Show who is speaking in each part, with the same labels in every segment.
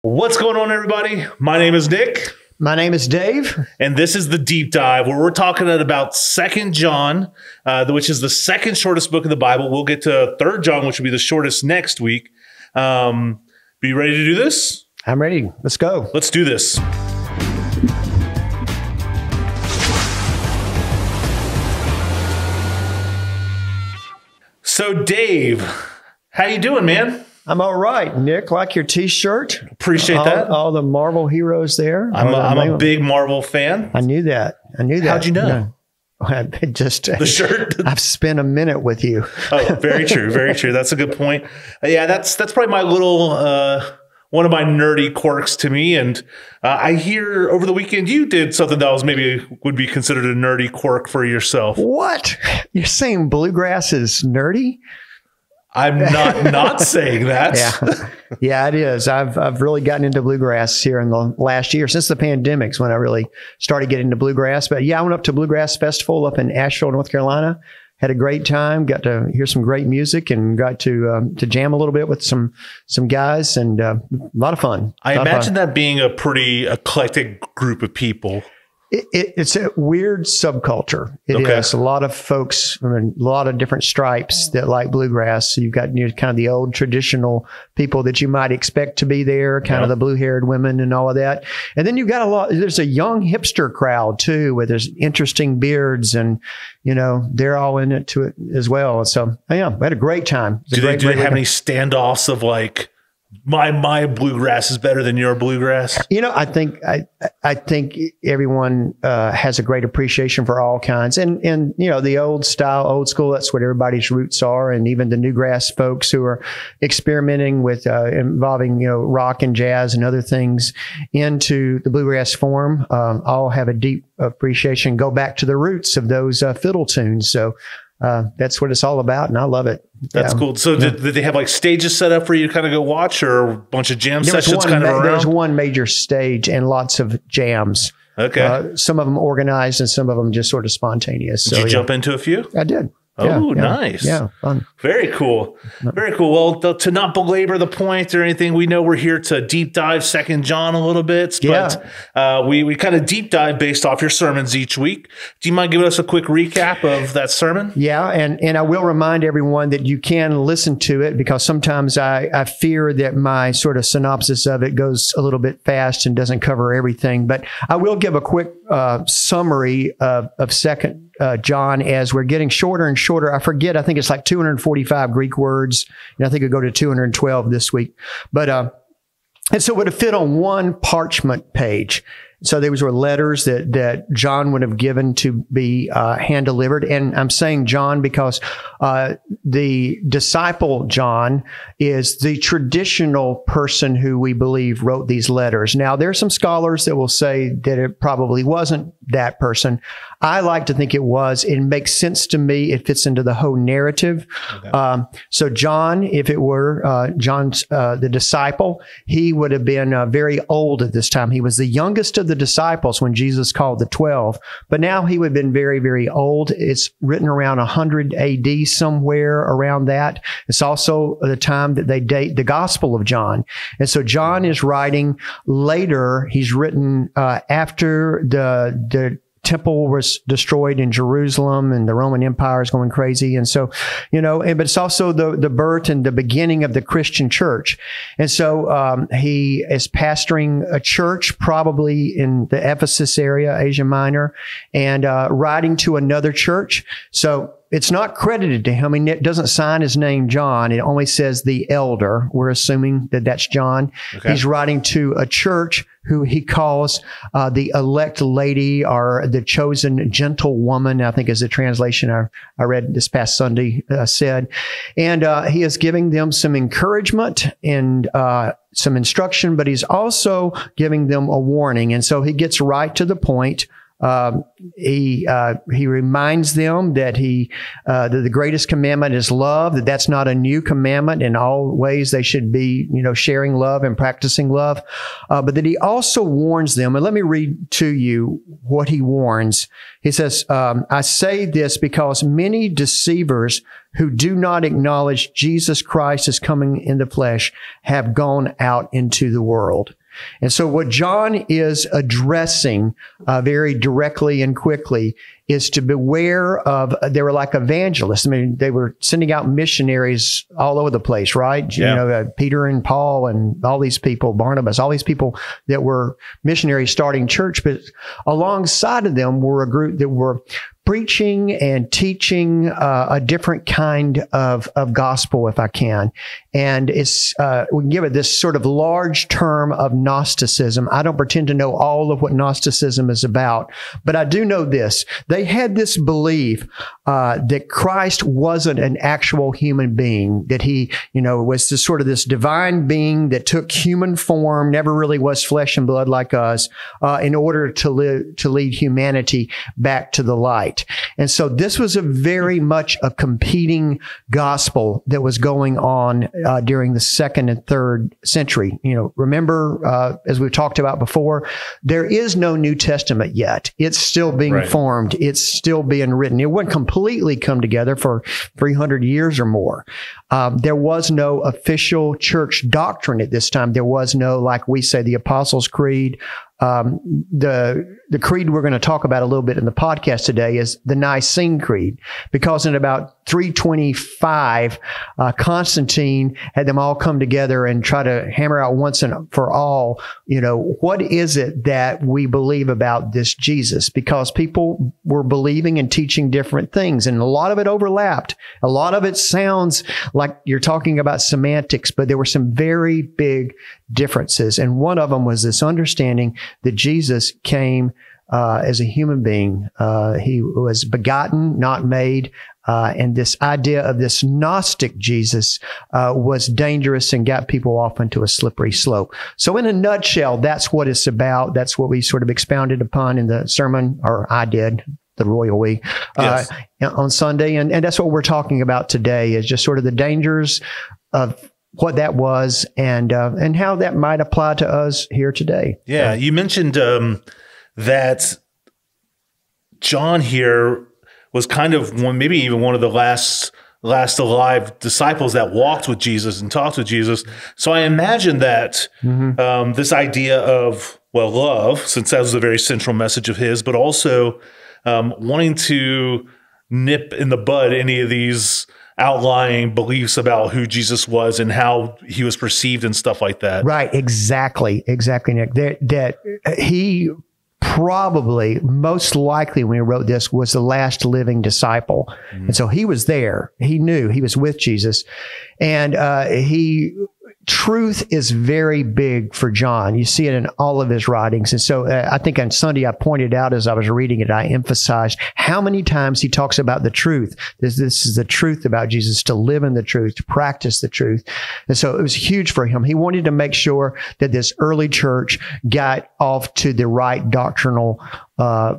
Speaker 1: What's going on, everybody? My name is Nick.
Speaker 2: My name is Dave.
Speaker 1: And this is the Deep Dive, where we're talking about 2 John, which is the second shortest book of the Bible. We'll get to 3 John, which will be the shortest next week. Be you ready to do this?
Speaker 2: I'm ready. Let's go.
Speaker 1: Let's do this. So, Dave, how you doing, man?
Speaker 2: I'm all right, Nick. Like your T-shirt.
Speaker 1: Appreciate that.
Speaker 2: All the Marvel heroes there.
Speaker 1: I'm a big Marvel fan.
Speaker 2: I knew that.
Speaker 1: How'd you know?
Speaker 2: The
Speaker 1: shirt.
Speaker 2: I've spent a minute with you.
Speaker 1: Oh, very true. Very true. That's a good point. Yeah, that's probably my little one of my nerdy quirks to me. And I hear over the weekend you did something that was maybe would be considered a nerdy quirk for yourself.
Speaker 2: What? You're saying bluegrass is nerdy?
Speaker 1: I'm not saying that.
Speaker 2: Yeah, it is. I've really gotten into bluegrass here in the last year, since the pandemic's when I really started getting into bluegrass. But yeah, I went up to Bluegrass Festival up in Asheville, North Carolina. Had a great time. Got to hear some great music and got to jam a little bit with some guys, and a lot of fun.
Speaker 1: I imagine that being a pretty eclectic group of people.
Speaker 2: It's a weird subculture. It is a lot of folks from a lot of different stripes that like bluegrass. So you've got kind of the old traditional people that you might expect to be there, kind of the blue-haired women and all of that. And then you've got there's a young hipster crowd too, where there's interesting beards and, they're all in it to it as well. So yeah, we had a great time.
Speaker 1: Do they have any standoffs of like, my bluegrass is better than your bluegrass?
Speaker 2: I think everyone has a great appreciation for all kinds, and the old style, old school. That's what everybody's roots are, and even the newgrass folks who are experimenting with involving rock and jazz and other things into the bluegrass form. All have a deep appreciation. Go back to the roots of those fiddle tunes. So. That's what it's all about, and I love it.
Speaker 1: That's cool. So did they have like stages set up for you to kind of go watch, or a bunch of jam sessions kind of around?
Speaker 2: There's one major stage and lots of jams.
Speaker 1: Okay.
Speaker 2: Some of them organized and some of them just sort of spontaneous.
Speaker 1: Did you jump into a few?
Speaker 2: I did.
Speaker 1: Oh, nice.
Speaker 2: Yeah, fun.
Speaker 1: Very cool. Very cool. Well, to not belabor the point or anything, we know we're here to deep dive 2 John a little bit, but we kind of deep dive based off your sermons each week. Do you mind giving us a quick recap of that sermon?
Speaker 2: Yeah, and I will remind everyone that you can listen to it, because sometimes I fear that my sort of synopsis of it goes a little bit fast and doesn't cover everything. But I will give a quick summary of 2 John as we're getting shorter and shorter. I think it's like 245 Greek words, and I think it'll go to 212 this week. But and so it would have fit on one parchment page. So these were letters that John would have given to be hand-delivered. And I'm saying John because the disciple John is the traditional person who we believe wrote these letters. Now, there are some scholars that will say that it probably wasn't that person. I like to think it was. It makes sense to me. It fits into the whole narrative. Okay. So John, if it were John's the disciple, he would have been very old at this time. He was the youngest of the disciples when Jesus called the 12. But now he would have been very, very old. It's written around 100 AD, somewhere around that. It's also the time that they date the Gospel of John. And so John is writing later. He's written after the temple was destroyed in Jerusalem and the Roman Empire is going crazy. And so, but it's also the birth and the beginning of the Christian church. And so he is pastoring a church probably in the Ephesus area, Asia Minor, and writing to another church. So it's not credited to him. It doesn't sign his name John. It only says the elder. We're assuming that that's John. Okay. He's writing to a church who he calls the elect lady, or the chosen gentlewoman, I think is the translation I read this past Sunday said. And he is giving them some encouragement and some instruction, but he's also giving them a warning. And so he gets right to the point He reminds them that that the greatest commandment is love, that's not a new commandment. In all ways, they should be, sharing love and practicing love. But that he also warns them, and let me read to you what he warns. He says, I say this because many deceivers who do not acknowledge Jesus Christ as coming in the flesh have gone out into the world. And so what John is addressing very directly and quickly is to beware of, they were like evangelists. I mean, they were sending out missionaries all over the place, right?
Speaker 1: Yeah.
Speaker 2: Peter and Paul and all these people, Barnabas, all these people that were missionaries starting church. But alongside of them were a group that were preaching and teaching a different kind of gospel, if I can. And it's we can give it this sort of large term of Gnosticism. I don't pretend to know all of what Gnosticism is about, but I do know this. They had this belief that Christ wasn't an actual human being, that he, was this sort of this divine being that took human form, never really was flesh and blood like us, in order to lead humanity back to the light. And so this was a very much a competing gospel that was going on during the 2nd and 3rd century. Remember, as we've talked about before, there is no New Testament yet. It's still being formed. It's still being written. It wouldn't completely come together for 300 years or more. There was no official church doctrine at this time. There was no, like we say, the Apostles' Creed. The creed we're going to talk about a little bit in the podcast today is the Nicene Creed, because in about 325, Constantine had them all come together and try to hammer out once and for all, what is it that we believe about this Jesus? Because people were believing and teaching different things, and a lot of it overlapped. A lot of it sounds like you're talking about semantics, but there were some very big differences. And one of them was this understanding that Jesus came as a human being. He was begotten, not made. And this idea of this Gnostic Jesus was dangerous and got people off into a slippery slope. So in a nutshell, that's what it's about. That's what we sort of expounded upon in the sermon, or I did, the royal we, on Sunday. And that's what we're talking about today, is just sort of the dangers of what that was and how that might apply to us here today.
Speaker 1: Yeah, you mentioned that John here was kind of maybe even one of the last alive disciples that walked with Jesus and talked with Jesus. So I imagine that this idea of, love, since that was a very central message of his, but also wanting to nip in the bud any of these outlying beliefs about who Jesus was and how he was perceived and stuff like that.
Speaker 2: Right. Exactly, Nick. That he probably, most likely when he wrote this, was the last living disciple. And so he was there. He knew he was with Jesus. And truth is very big for John. You see it in all of his writings. And so I think on Sunday I pointed out as I was reading it, I emphasized how many times he talks about the truth. This is the truth about Jesus, to live in the truth, to practice the truth. And so it was huge for him. He wanted to make sure that this early church got off to the right doctrinal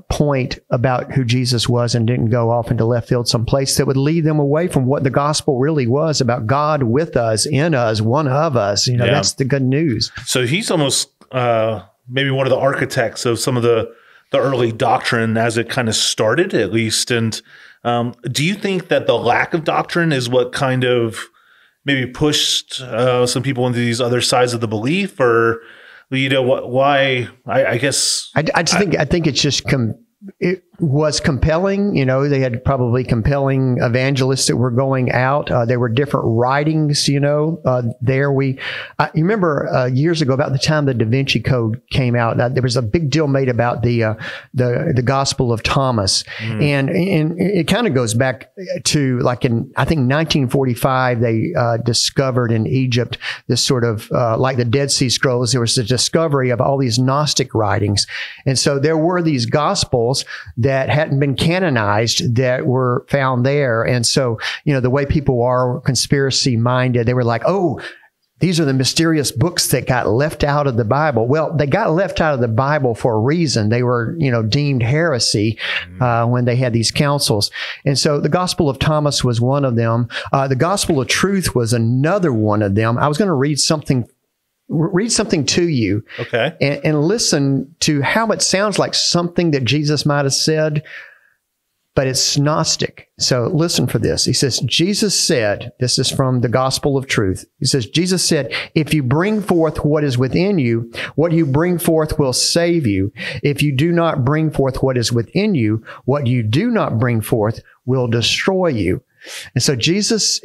Speaker 2: point about who Jesus was, and didn't go off into left field someplace that would lead them away from what the gospel really was about, God with us, in us, one of us. That's the good news.
Speaker 1: So he's almost maybe one of the architects of some of the early doctrine as it kind of started, at least. And do you think that the lack of doctrine is what kind of maybe pushed some people into these other sides of the belief, or why? I guess
Speaker 2: I think it's just it was compelling. They had probably compelling evangelists that were going out. There were different writings, there. You remember years ago, about the time the Da Vinci Code came out, there was a big deal made about the Gospel of Thomas. And it kind of goes back to, like, in, I think, 1945, they discovered in Egypt this sort of, like the Dead Sea Scrolls, there was a discovery of all these Gnostic writings. And so there were these Gospels that hadn't been canonized that were found there. And so, the way people are conspiracy minded, they were like, oh, these are the mysterious books that got left out of the Bible. Well, they got left out of the Bible for a reason. They were, deemed heresy when they had these councils. And so the Gospel of Thomas was one of them. The Gospel of Truth was another one of them. I was going to read something to you.
Speaker 1: Okay.
Speaker 2: And listen to how it sounds like something that Jesus might have said, but it's Gnostic. So listen for this. He says, Jesus said, this is from the Gospel of Truth. He says, Jesus said, if you bring forth what is within you, what you bring forth will save you. If you do not bring forth what is within you, what you do not bring forth will destroy you. And so Jesus,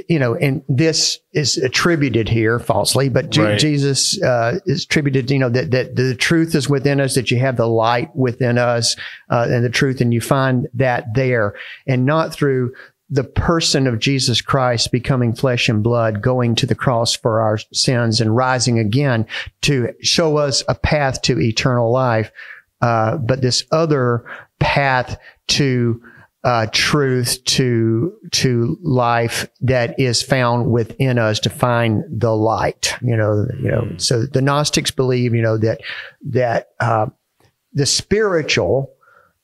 Speaker 2: and this is attributed here falsely, but Jesus is attributed, that the truth is within us, that you have the light within us and the truth, and you find that there, and not through the person of Jesus Christ becoming flesh and blood, going to the cross for our sins and rising again to show us a path to eternal life, but this other path to truth, to life that is found within us, to find the light. So the Gnostics believe, that the spiritual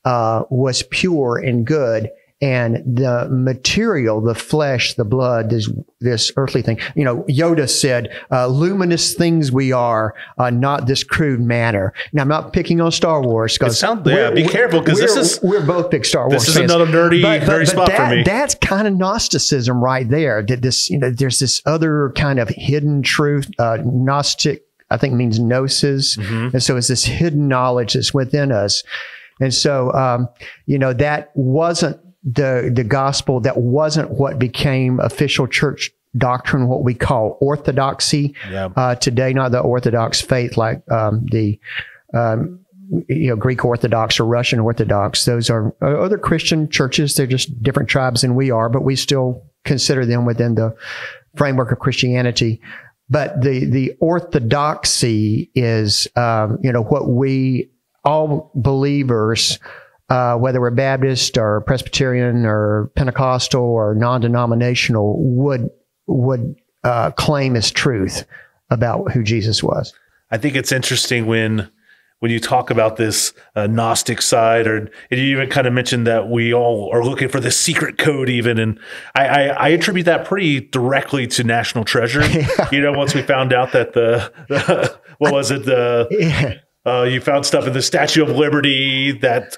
Speaker 2: was pure and good, and the material, the flesh, the blood, this earthly thing. Yoda said, luminous things we are, not this crude matter. Now, I'm not picking on Star Wars.
Speaker 1: Be careful, because
Speaker 2: we're both big Star Wars fans.
Speaker 1: This is another nerdy spot for me.
Speaker 2: That's kind of Gnosticism right there. That there's this other kind of hidden truth. Gnostic, I think, means gnosis. Mm-hmm. And so it's this hidden knowledge that's within us. And so, that wasn't the gospel. That wasn't what became official church doctrine, what we call orthodoxy today, not the Orthodox faith like the Greek Orthodox or Russian Orthodox. Those are other Christian churches. They're just different tribes than we are, but we still consider them within the framework of Christianity. But the orthodoxy is, what we all believers, whether we're Baptist or Presbyterian or Pentecostal or non-denominational, would claim as truth about who Jesus was.
Speaker 1: I think it's interesting when you talk about this Gnostic side, and you even kind of mentioned that we all are looking for the secret code even. And I attribute that pretty directly to National Treasure. Yeah. Once we found out that what was it? You found stuff in the Statue of Liberty that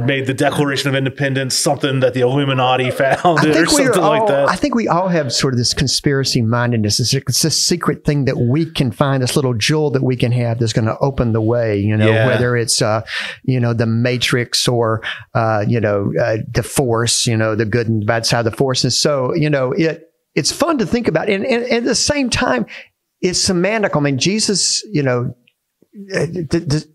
Speaker 1: made the Declaration of Independence something that the Illuminati found, or something like that.
Speaker 2: I think we all have sort of this conspiracy mindedness. It's this secret thing that we can find, this little jewel that we can have that's going to open the way, whether it's, the Matrix or, the Force, the good and bad side of the Force. And so, it's fun to think about. And at the same time, it's semantic. I mean, Jesus,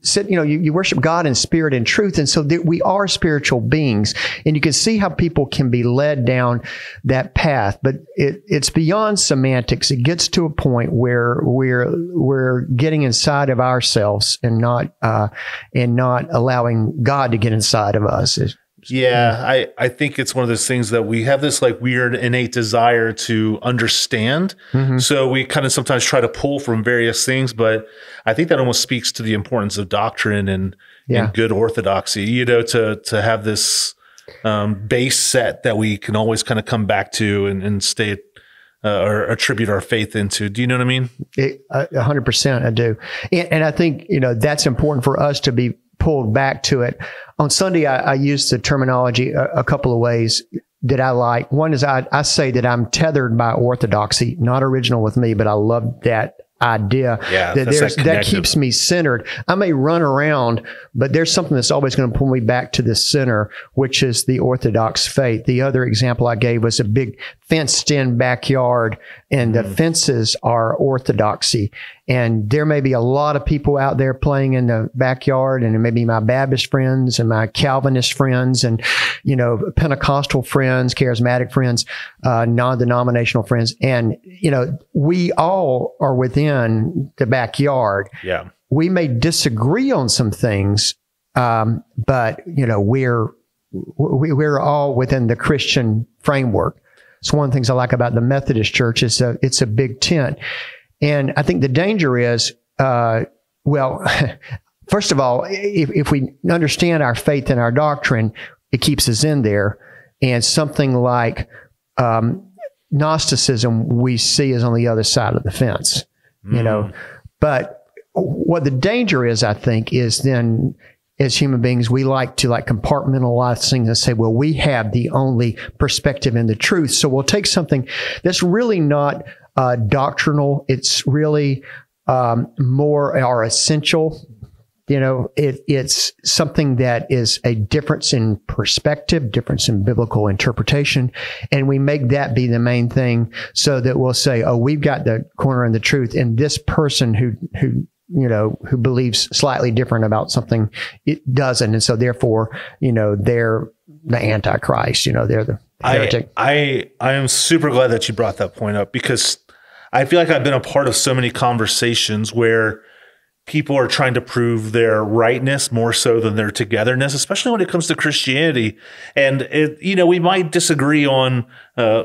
Speaker 2: said, you worship God in spirit and truth. And so we are spiritual beings, and you can see how people can be led down that path, but it's beyond semantics. It gets to a point where we're getting inside of ourselves and not allowing God to get inside of us.
Speaker 1: Yeah, I think it's one of those things that we have this like weird innate desire to understand. Mm-hmm. So we kind of sometimes try to pull from various things, but I think that almost speaks to the importance of doctrine and good orthodoxy, to have this base set that we can always kind of come back to and stay or attribute our faith into. Do you know what I mean?
Speaker 2: 100%, I do. And I think, that's important for us to be pulled back to it. On Sunday, I used the terminology a couple of ways that I like. One is I say that I'm tethered by orthodoxy, not original with me, but I love that idea that keeps me centered. I may run around, but there's something that's always going to pull me back to the center, which is the Orthodox faith. The other example I gave was a big fenced-in backyard, and the fences are orthodoxy. And there may be a lot of people out there playing in the backyard, and it may be my Baptist friends and my Calvinist friends and, Pentecostal friends, charismatic friends, non-denominational friends. And, we all are within the backyard.
Speaker 1: Yeah.
Speaker 2: We may disagree on some things, but, we're all within the Christian framework. It's one of the things I like about the Methodist Church. It's a big tent. And I think the danger is, first of all, if we understand our faith and our doctrine, it keeps us in there. And something like Gnosticism we see is on the other side of the fence, you know. But what the danger is, I think, is then as human beings, we like to compartmentalize things and say, well, we have the only perspective in the truth. So we'll take something that's really not doctrinal. It's really more or essential. You know, it's something that is a difference in perspective, difference in biblical interpretation. And we make that be the main thing so that we'll say, oh, we've got the corner in the truth. And this person who believes slightly different about something, it doesn't. And so therefore, they're the Antichrist, they're the heretic.
Speaker 1: I am super glad that you brought that point up, because I feel like I've been a part of so many conversations where people are trying to prove their rightness more so than their togetherness, especially when it comes to Christianity. And we might disagree on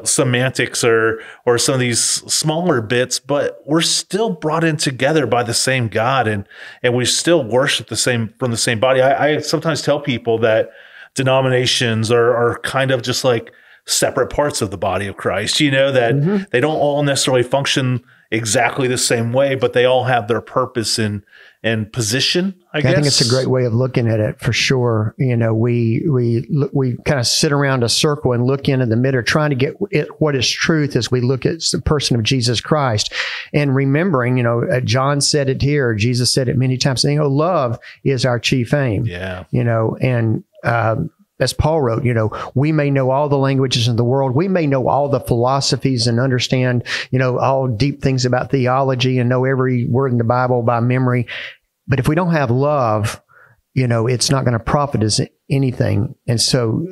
Speaker 1: semantics or some of these smaller bits, but we're still brought in together by the same God, and we still worship from the same body. I sometimes tell people that denominations are kind of just like separate parts of the body of Christ, that they don't all necessarily function exactly the same way, but they all have their purpose and position, I guess.
Speaker 2: I think it's a great way of looking at it, for sure. We kind of sit around a circle and look into the middle, trying to get what is truth as we look at the person of Jesus Christ. And remembering, John said it here, Jesus said it many times, love is our chief aim.
Speaker 1: Yeah.
Speaker 2: As Paul wrote, we may know all the languages in the world. We may know all the philosophies and understand, all deep things about theology and know every word in the Bible by memory. But if we don't have love, it's not going to profit us anything. And so,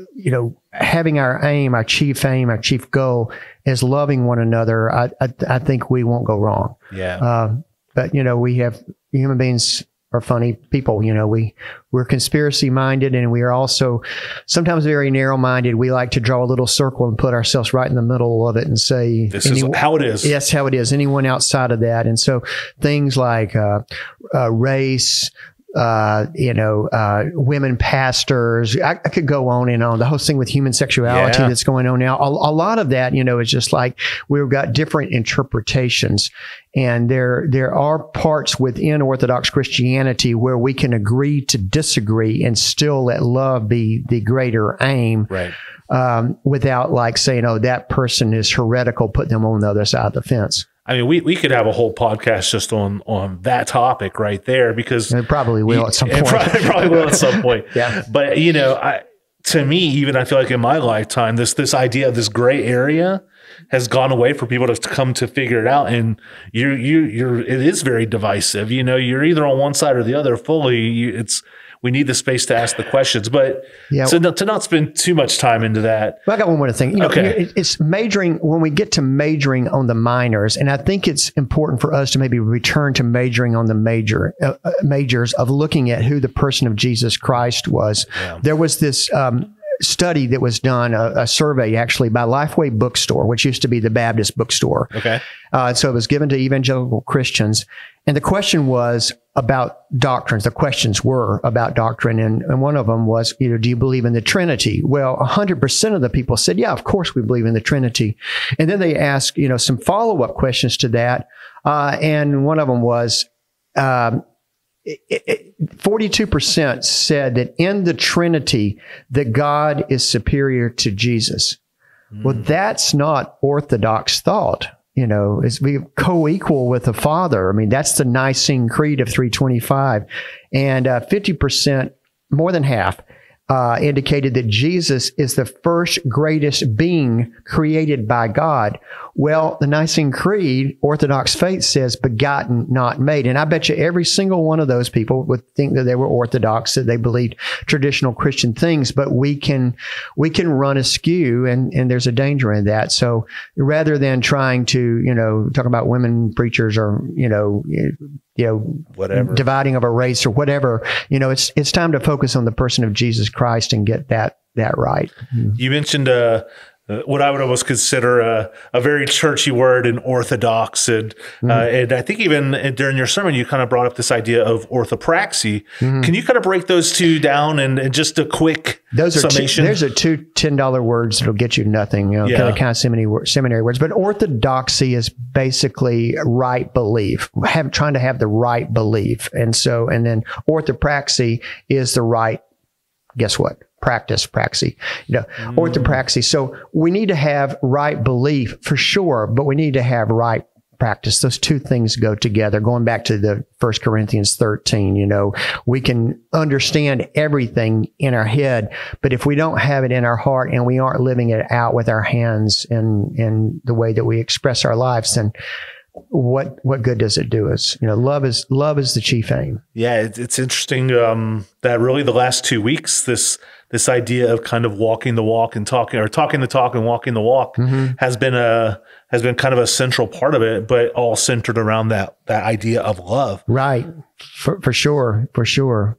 Speaker 2: having our chief goal is loving one another, I think we won't go wrong.
Speaker 1: Yeah.
Speaker 2: But, human beings are funny people. We're conspiracy minded, and we are also sometimes very narrow minded. We like to draw a little circle and put ourselves right in the middle of it and say,
Speaker 1: this is how it is.
Speaker 2: Yes, how it is. Anyone outside of that. And so things like race, women pastors, I could go on and on. The whole thing with human sexuality that's going on now, a lot of that, is just like we've got different interpretations. And there are parts within Orthodox Christianity where we can agree to disagree and still let love be the greater aim.
Speaker 1: Right.
Speaker 2: Without saying, oh, that person is heretical, put them on the other side of the fence.
Speaker 1: I mean, we could have a whole podcast just on that topic right there, because
Speaker 2: it probably will at some point.
Speaker 1: It probably will at some point.
Speaker 2: Yeah.
Speaker 1: But to me, even I feel like in my lifetime, this idea of this gray area has gone away for people to come to figure it out, and it is very divisive. You're either on one side or the other fully. We need the space to ask the questions, but to not spend too much time into that.
Speaker 2: Well, I got one more thing. It's majoring, when we get to majoring on the minors, and I think it's important for us to maybe return to majoring on the majors of looking at who the person of Jesus Christ was. Yeah. There was this study that was done, a survey actually by Lifeway Bookstore, which used to be the Baptist bookstore.
Speaker 1: Okay.
Speaker 2: So it was given to evangelical Christians. And the question was about doctrines. The questions were about doctrine. And one of them was, do you believe in the Trinity? Well, 100% of the people said, yeah, of course we believe in the Trinity. And then they asked, some follow-up questions to that. And one of them was, 42% said that in the Trinity, that God is superior to Jesus. Well, that's not Orthodox thought. Is we co-equal with the Father. I mean, that's the Nicene Creed of 325. And 50%, more than half, indicated that Jesus is the first greatest being created by God. Well, the Nicene Creed, Orthodox faith says begotten, not made. And I bet you every single one of those people would think that they were Orthodox, that they believed traditional Christian things, but we can run askew, and there's a danger in that. So rather than trying to, talk about women preachers or,
Speaker 1: whatever,
Speaker 2: dividing of a race or whatever, it's time to focus on the person of Jesus Christ and get that right.
Speaker 1: You mentioned what I would almost consider a very churchy word in orthodox. And I think even during your sermon, you kind of brought up this idea of orthopraxy. Can you kind of break those two down and just a quick summation?
Speaker 2: Those are two $10 words that'll get you nothing, kind of seminary words. But orthodoxy is basically right belief, trying to have the right belief. And then orthopraxy is the right, guess what? Praxy, orthopraxy. So we need to have right belief for sure, but we need to have right practice. Those two things go together. Going back to the 1 Corinthians 13, we can understand everything in our head, but if we don't have it in our heart and we aren't living it out with our hands and the way that we express our lives, then what good does it do us? Love is the chief aim. Yeah,
Speaker 1: it's interesting that really the last 2 weeks, this idea of kind of walking the walk and talking the talk and walking the walk has been kind of a central part of it, but all centered around that idea of love.
Speaker 2: Right. For sure.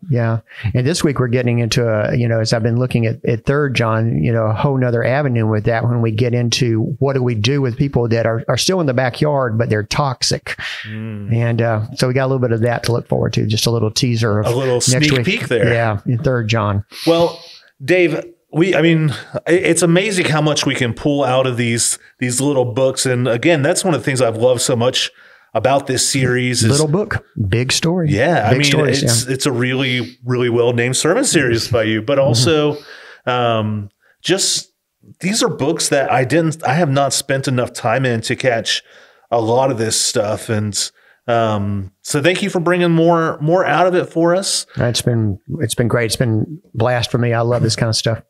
Speaker 2: Yeah. And this week we're getting into as I've been looking at 3 John, a whole nother avenue with that when we get into what do we do with people that are still in the backyard, but they're toxic. And so we got a little bit of that to look forward to, just a little teaser of
Speaker 1: a little sneak peek there.
Speaker 2: Yeah. In 3 John.
Speaker 1: Well, Dave, it's amazing how much we can pull out of these little books. And again, that's one of the things I've loved so much about this series.
Speaker 2: Little book, big story.
Speaker 1: Yeah. It's a really, really well-named sermon series by you, but also just these are books that I have not spent enough time in to catch a lot of this stuff. And so thank you for bringing more out of it for us.
Speaker 2: It's been great. It's been a blast for me. I love this kind of stuff.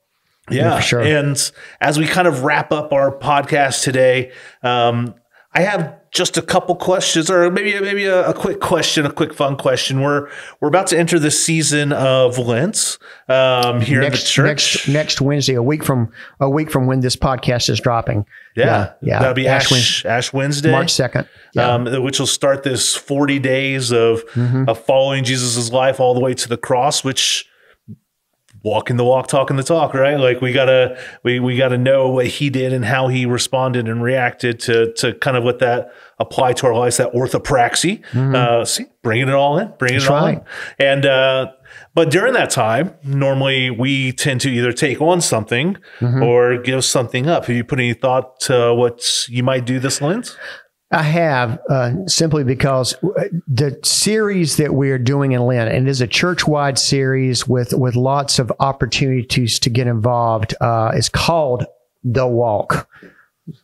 Speaker 1: Yeah, for sure. And as we kind of wrap up our podcast today, I have just a couple questions, or maybe a quick question, a quick fun question. We're about to enter the season of Lent here in the church.
Speaker 2: Next Wednesday, a week from when this podcast is dropping.
Speaker 1: Yeah. That'll be Ash Wednesday,
Speaker 2: March 2nd.
Speaker 1: Which will start this 40 days of following Jesus's life all the way to the cross, which walking the walk, talking the talk, right? Like we gotta know what he did and how he responded and reacted to kind of let that apply to our lives, that orthopraxy. Bringing it all in, in. And, but during that time, normally we tend to either take on something or give something up. Have you put any thought to what you might do this Lent?
Speaker 2: I have, simply because the series that we're doing in Lent, and it is a church-wide series with lots of opportunities to get involved, is called The Walk.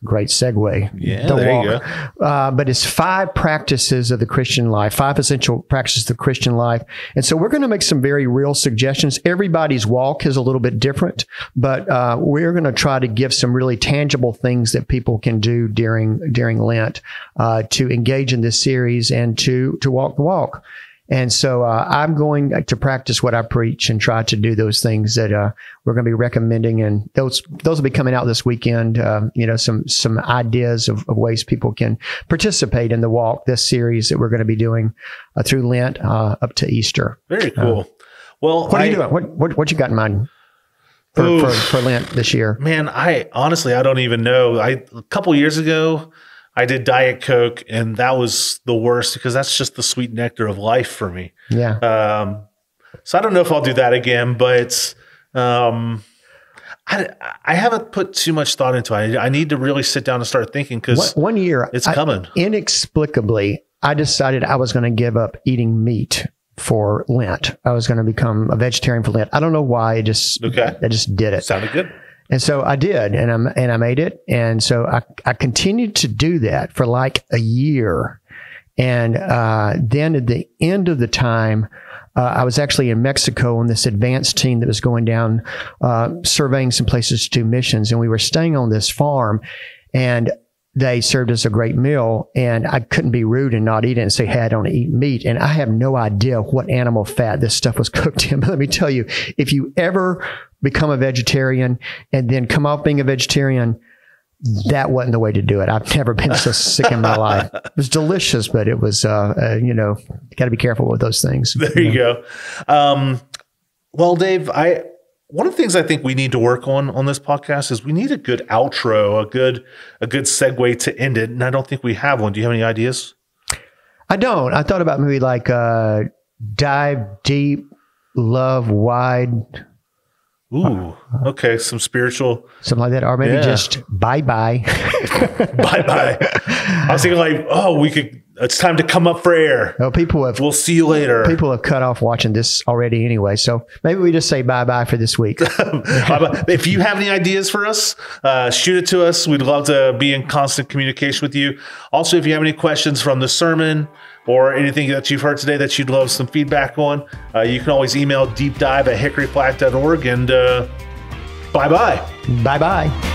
Speaker 2: Great segue.
Speaker 1: Yeah, there you
Speaker 2: go. But it's 5 practices of the Christian life, 5 essential practices of the Christian life. And so we're going to make some very real suggestions. Everybody's walk is a little bit different, but we're going to try to give some really tangible things that people can do during Lent to engage in this series and to walk the walk. And so I'm going to practice what I preach and try to do those things that we're going to be recommending. And those will be coming out this weekend. Some ideas of ways people can participate in the walk, this series that we're going to be doing through Lent up to Easter.
Speaker 1: Very cool. Well,
Speaker 2: what are you doing? What you got in mind for Lent this year?
Speaker 1: Man, I honestly don't even know. A couple years ago, I did Diet Coke, and that was the worst because that's just the sweet nectar of life for me.
Speaker 2: Yeah.
Speaker 1: So I don't know if I'll do that again, but I haven't put too much thought into it. I need to really sit down and start thinking because
Speaker 2: one year
Speaker 1: it's coming.
Speaker 2: Inexplicably, I decided I was going to give up eating meat for Lent. I was going to become a vegetarian for Lent. I don't know why. I just did it.
Speaker 1: Sounded good.
Speaker 2: And so I did, and I made it. And so I continued to do that for like a year. And then at the end of the time, I was actually in Mexico on this advanced team that was going down, surveying some places to do missions. And we were staying on this farm, and they served us a great meal, and I couldn't be rude and not eat it and say, hey, I don't eat meat. And I have no idea what animal fat this stuff was cooked in. But let me tell you, if you ever become a vegetarian and then come off being a vegetarian, that wasn't the way to do it. I've never been so sick in my life. It was delicious, but it was, got to be careful with those things.
Speaker 1: There you go. Well, Dave, one of the things I think we need to work on this podcast is we need a good outro, a good segue to end it. And I don't think we have one. Do you have any ideas?
Speaker 2: I don't. I thought about maybe like dive deep, love wide.
Speaker 1: Ooh, okay. Some spiritual.
Speaker 2: Something like that. Or maybe just bye-bye.
Speaker 1: Bye-bye. I was thinking like, it's time to come up for air.
Speaker 2: Well, we'll
Speaker 1: see you later.
Speaker 2: People have cut off watching this already anyway. So maybe we just say bye-bye for this week.
Speaker 1: If you have any ideas for us, shoot it to us. We'd love to be in constant communication with you. Also, if you have any questions from the sermon or anything that you've heard today that you'd love some feedback on, you can always email deepdive@hickoryflat.org, and bye-bye.
Speaker 2: Bye-bye.